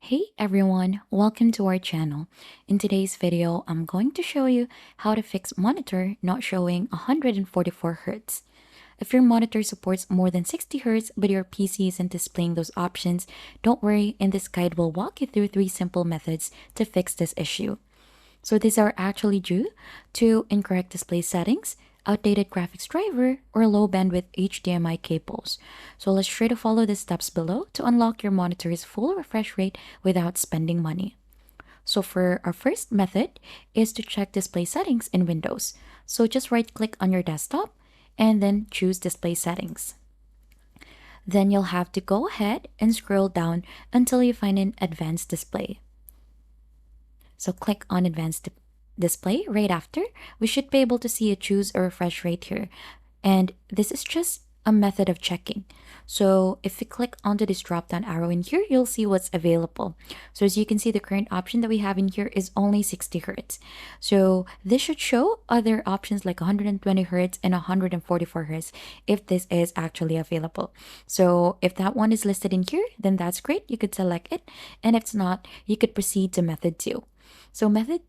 Hey everyone, welcome to our channel. In today's video, I'm going to show you how to fix monitor not showing 144 Hz. If your monitor supports more than 60 Hz but your PC isn't displaying those options, don't worry, in this guide we'll walk you through 3 simple methods to fix this issue. So these are actually due to incorrect display settings, outdated graphics driver, or low bandwidth HDMI cables. So let's try to follow the steps below to unlock your monitor's full refresh rate without spending money. So for our first method is to check display settings in Windows. So just right click on your desktop and then choose display settings. Then you'll have to go ahead and scroll down until you find an advanced display. So click on display right after. We should be able to see a choose a refresh rate here. And this is just a method of checking. So if we click onto this drop down arrow in here, you'll see what's available. So as you can see, the current option that we have in here is only 60 Hz. So this should show other options like 120 Hz and 144 Hz if this is actually available. So if that one is listed in here, then that's great. You could select it. And if it's not, you could proceed to method 2. So method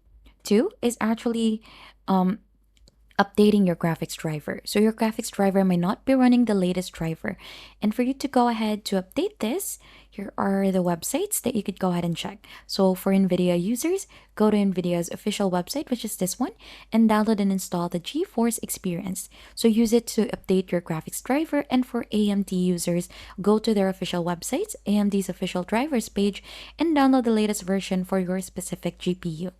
2 is actually updating your graphics driver. So your graphics driver may not be running the latest driver. And for you to go ahead to update this, here are the websites that you could go ahead and check. So for NVIDIA users, go to NVIDIA's official website, which is this one, and download and install the GeForce Experience. So use it to update your graphics driver. And for AMD users, go to their official websites, AMD's official drivers page, and download the latest version for your specific GPU.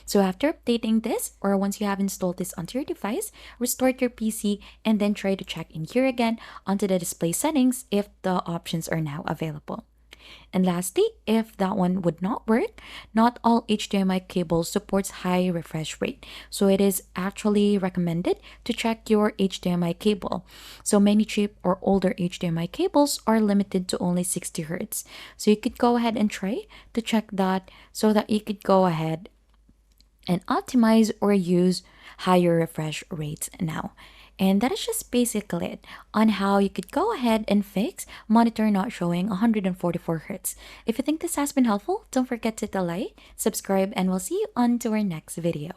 So after updating this, or once you have installed this onto your device, restart your PC and then try to check in here again onto the display settings if the options are now available. And lastly, if that one would not work, not all HDMI cables supports high refresh rate. So it is actually recommended to check your HDMI cable. So many cheap or older HDMI cables are limited to only 60 Hz. So you could go ahead and try to check that so that you could go ahead and optimize or use higher refresh rates now. And that is just basically it on how you could go ahead and fix monitor not showing 144 Hz. If you think this has been helpful, don't forget to hit the like, subscribe, and we'll see you on to our next video.